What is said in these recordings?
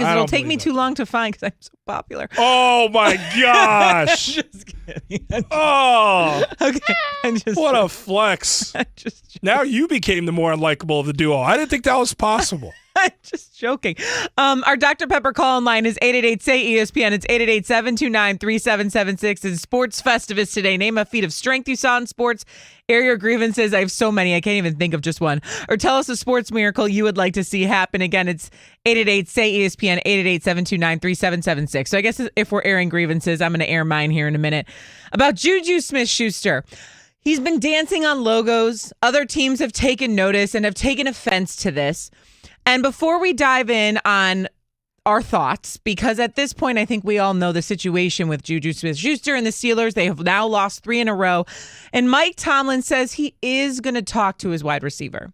because it'll take me too long to find because I'm so popular. Oh, my gosh. Just kidding. Okay. What a flex. Now Now you became the more unlikable of the duo. I didn't think that was possible. I'm just joking. Our Dr. Pepper call-in line is 888-SAY-ESPN. It's 888-729-3776. It's Sports Festivus today. Name a feat of strength you saw in sports. Air your grievances. I have so many. I can't even think of just one. Or tell us a sports miracle you would like to see happen. Again, it's 888-SAY-ESPN, 888-729-3776. So I guess if we're airing grievances, I'm going to air mine here in a minute. About Juju Smith-Schuster. He's been dancing on logos. Other teams have taken notice and have taken offense to this. And before we dive in on our thoughts, because at this point, I think we all know the situation with Juju Smith-Schuster and the Steelers. They have now lost 3 in a row. And Mike Tomlin says he is going to talk to his wide receiver.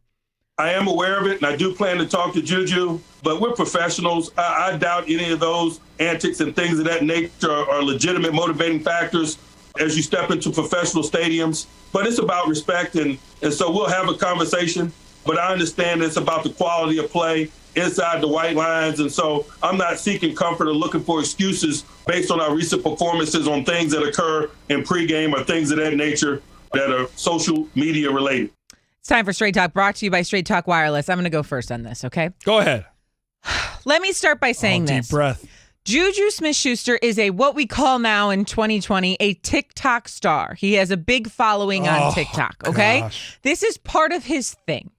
I am aware of it, and I do plan to talk to Juju, but we're professionals. I doubt any of those antics and things of that nature are legitimate motivating factors as you step into professional stadiums. But it's about respect, and so we'll have a conversation. But I understand it's about the quality of play inside the white lines. And so I'm not seeking comfort or looking for excuses based on our recent performances on things that occur in pregame or things of that nature that are social media related. It's time for Straight Talk, brought to you by Straight Talk Wireless. I'm going to go first on this, okay? Go ahead. Let me start by saying this. Deep breath. Juju Smith-Schuster is what we call now in 2020 a TikTok star. He has a big following on TikTok, okay? Gosh. This is part of his thing.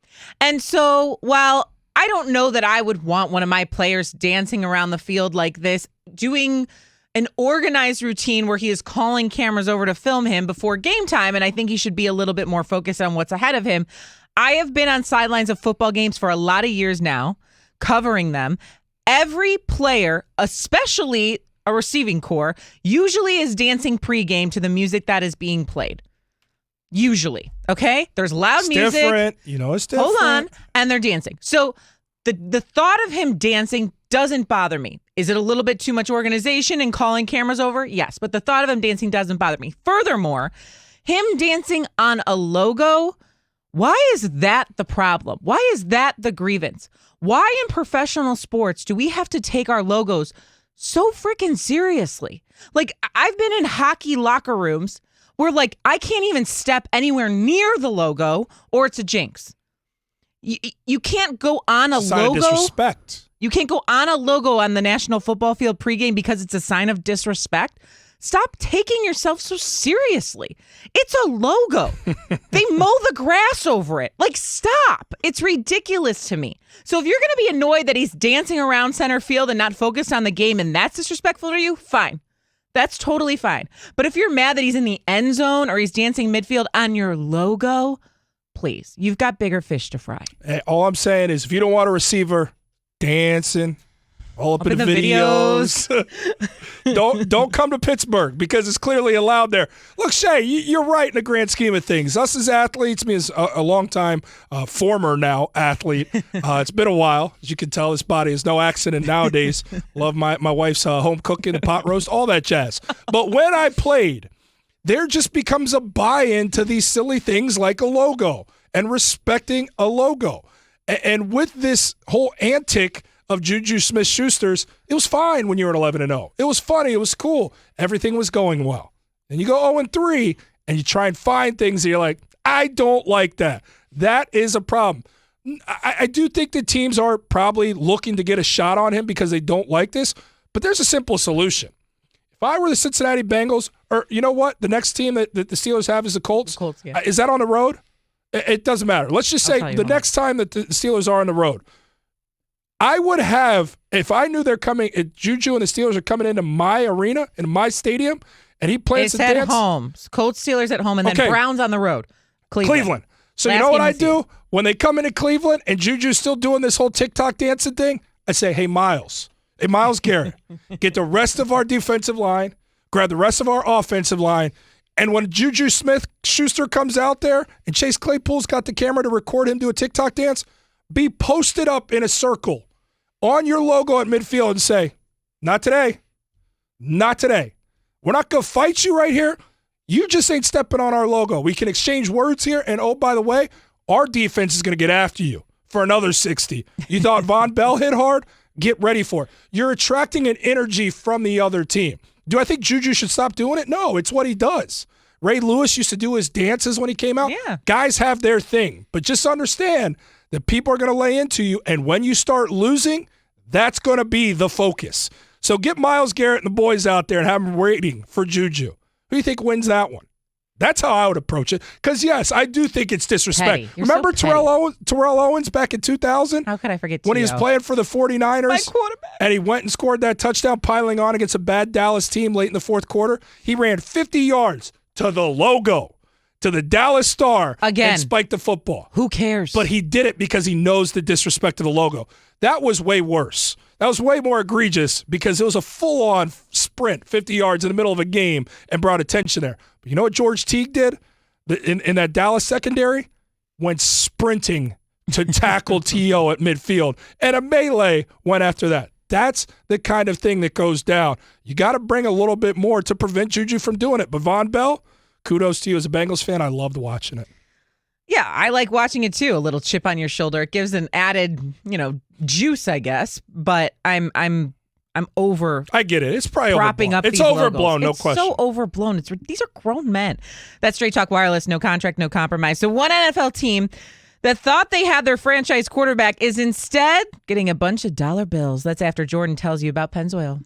And so while I don't know that I would want one of my players dancing around the field like this, doing an organized routine where he is calling cameras over to film him before game time, and I think he should be a little bit more focused on what's ahead of him. I have been on sidelines of football games for a lot of years now, covering them. Every player, especially a receiving core, usually is dancing pregame to the music that is being played. Usually, okay? There's loud music. Different. You know, it's different. Hold on. And they're dancing. So the thought of him dancing doesn't bother me. Is it a little bit too much organization and calling cameras over? Yes. But the thought of him dancing doesn't bother me. Furthermore, him dancing on a logo, why is that the problem? Why is that the grievance? Why in professional sports do we have to take our logos so freaking seriously? Like, I've been in hockey locker rooms where, like, I can't even step anywhere near the logo or it's a jinx. You can't go on a logo. Disrespect. You can't go on a logo on the National Football Field pregame because it's a sign of disrespect. Stop taking yourself so seriously. It's a logo. They mow the grass over it. Like, stop. It's ridiculous to me. So if you're going to be annoyed that he's dancing around center field and not focused on the game and that's disrespectful to you, fine. That's totally fine. But if you're mad that he's in the end zone or he's dancing midfield on your logo, please, you've got bigger fish to fry. Hey, all I'm saying is if you don't want a receiver dancing all up in the videos, don't come to Pittsburgh because it's clearly allowed there. Look, Shay, you're right in the grand scheme of things. Us as athletes, me as a long-time former now athlete, it's been a while. As you can tell, this body is no accident nowadays. Love my wife's home cooking and pot roast, all that jazz. But when I played, there just becomes a buy-in to these silly things like a logo and respecting a logo. And with this whole antic of Juju Smith-Schuster's, it was fine when you were at 11-0. It was funny. It was cool. Everything was going well. And you go 0-3, and you try and find things that you're like, I don't like that. That is a problem. I do think the teams are probably looking to get a shot on him because they don't like this, but there's a simple solution. If I were the Cincinnati Bengals, or you know what, the next team that the Steelers have is the Colts. Yeah. Is that on the road? It doesn't matter. Let's just say the next time that the Steelers are on the road, I would have, if I knew they're coming, if Juju and the Steelers are coming into my arena, in my stadium, and he plans to dance. It's at home. Colts, Steelers at home, and then Browns on the road. Cleveland. So you know what I do? When they come into Cleveland and Juju's still doing this whole TikTok dancing thing, I say, hey, Miles Garrett, get the rest of our defensive line, grab the rest of our offensive line, and when Juju Smith-Schuster comes out there and Chase Claypool's got the camera to record him do a TikTok dance, be posted up in a circle on your logo at midfield and say, not today. Not today. We're not going to fight you right here. You just ain't stepping on our logo. We can exchange words here, and oh, by the way, our defense is going to get after you for another 60. You thought Von Bell hit hard? get ready for it. You're attracting an energy from the other team. Do I think Juju should stop doing it? No, it's what he does. Ray Lewis used to do his dances when he came out. Yeah. Guys have their thing, but just understand that people are going to lay into you, and when you start losing, that's going to be the focus. So get Myles Garrett and the boys out there and have them waiting for Juju. Who do you think wins that one? That's how I would approach it. Because, yes, I do think it's disrespect. Remember so Terrell Owens back in 2000? How could I forget when he was playing for the 49ers? My quarterback. And he went and scored that touchdown piling on against a bad Dallas team late in the fourth quarter. He ran 50 yards to the logo, to the Dallas Star, again, and spiked the football. Who cares? But he did it because he knows the disrespect of the logo. That was way worse. That was way more egregious because it was a full-on sprint, 50 yards in the middle of a game, and brought attention there. But you know what George Teague did in that Dallas secondary? Went sprinting to tackle T.O. at midfield, and a melee went after that. That's the kind of thing that goes down. You got to bring a little bit more to prevent Juju from doing it. But Von Bell, kudos to you as a Bengals fan. I loved watching it. Yeah, I like watching it too. A little chip on your shoulder. It gives an added, juice, I guess. But I'm over. I get it. It's probably propping overblown. up. It's these overblown, logos. no it's question. So overblown. These are grown men. That's Straight Talk Wireless. No contract, no compromise. So one NFL team that thought they had their franchise quarterback is instead getting a bunch of dollar bills. That's after Jordan tells you about Pennzoil.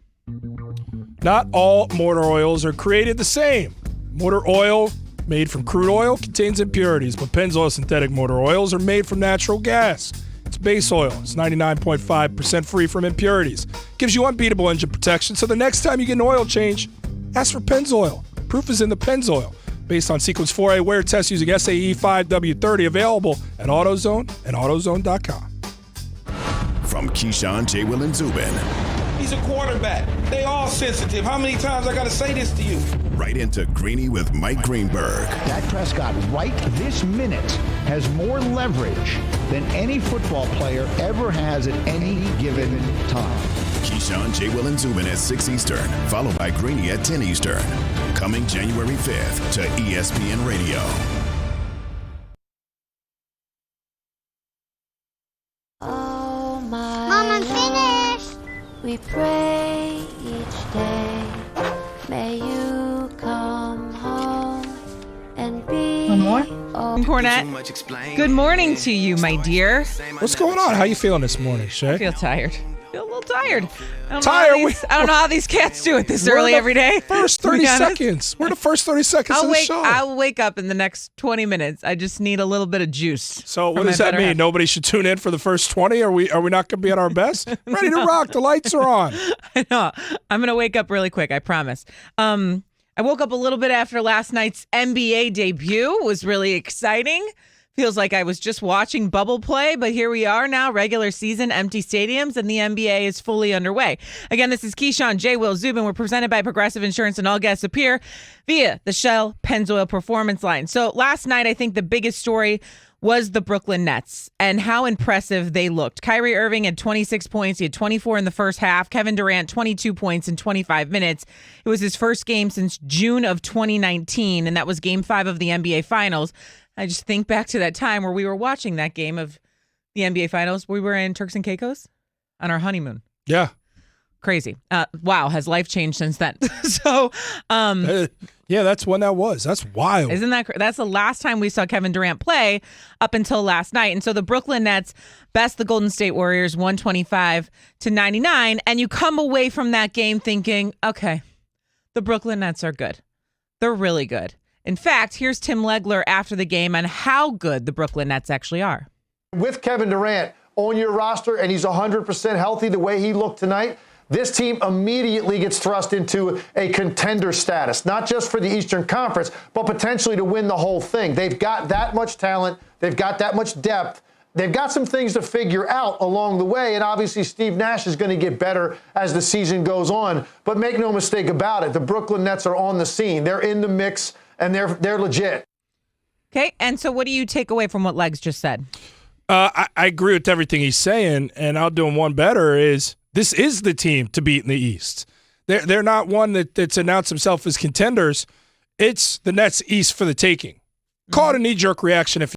Not all motor oils are created the same. Motor oil made from crude oil contains impurities, but Pennzoil synthetic motor oils are made from natural gas. It's base oil. It's 99.5% free from impurities. Gives you unbeatable engine protection, so the next time you get an oil change, ask for Pennzoil. Proof is in the Pennzoil. Based on Sequence 4A wear test using SAE 5W30, available at AutoZone and AutoZone.com. From Keyshawn, J. Will, and Zubin. He's a quarterback. They all sensitive. How many times I got to say this to you? Right into Greeny with Mike Greenberg. Dak Prescott right this minute has more leverage than any football player ever has at any given time. Keyshawn, J. Will, and Zubin at 6 Eastern, followed by Greeny at 10 Eastern. Coming January 5th to ESPN Radio. Oh my Mom, I'm finished. We pray each day. May you come home and be. One more. Cornette. Good morning to you, my dear. What's going on? How you feeling this morning, Shay? I feel tired. A little tired. I don't know how these cats do it this early every day. First 30 seconds. We're the first 30 seconds of the show. I'll wake up in the next 20 minutes. I just need a little bit of juice. So what does that mean? Half. Nobody should tune in for the first 20? Are we not going to be at our best? Ready to rock. The lights are on. I know. I'm going to wake up really quick. I promise. I woke up a little bit after last night's NBA debut. It was really exciting. Feels like I was just watching bubble play, but here we are now, regular season, empty stadiums, and the NBA is fully underway. Again, this is Keyshawn, J. Will, Zubin. We're presented by Progressive Insurance, and all guests appear via the Shell Pennzoil Performance Line. So last night, I think the biggest story was the Brooklyn Nets and how impressive they looked. Kyrie Irving had 26 points. He had 24 in the first half. Kevin Durant, 22 points in 25 minutes. It was his first game since June of 2019, and that was Game 5 of the NBA Finals. I just think back to that time where we were watching that game of the NBA Finals. We were in Turks and Caicos on our honeymoon. Yeah. Crazy. Wow. Has life changed since then? So, yeah, that's when that was. That's wild. Isn't that that's the last time we saw Kevin Durant play up until last night. And so the Brooklyn Nets best the Golden State Warriors 125-99. And you come away from that game thinking, okay, the Brooklyn Nets are good. They're really good. In fact, here's Tim Legler after the game on how good the Brooklyn Nets actually are. With Kevin Durant on your roster and he's 100% healthy the way he looked tonight, this team immediately gets thrust into a contender status, not just for the Eastern Conference, but potentially to win the whole thing. They've got that much talent. They've got that much depth. They've got some things to figure out along the way, and obviously Steve Nash is going to get better as the season goes on. But make no mistake about it, the Brooklyn Nets are on the scene. They're in the mix. And they're legit. Okay, and so what do you take away from what Legs just said? I agree with everything he's saying, and I'll do him one better is this is the team to beat in the East. They're not one that's announced himself as contenders. It's the Nets East for the taking. Call it a knee-jerk reaction if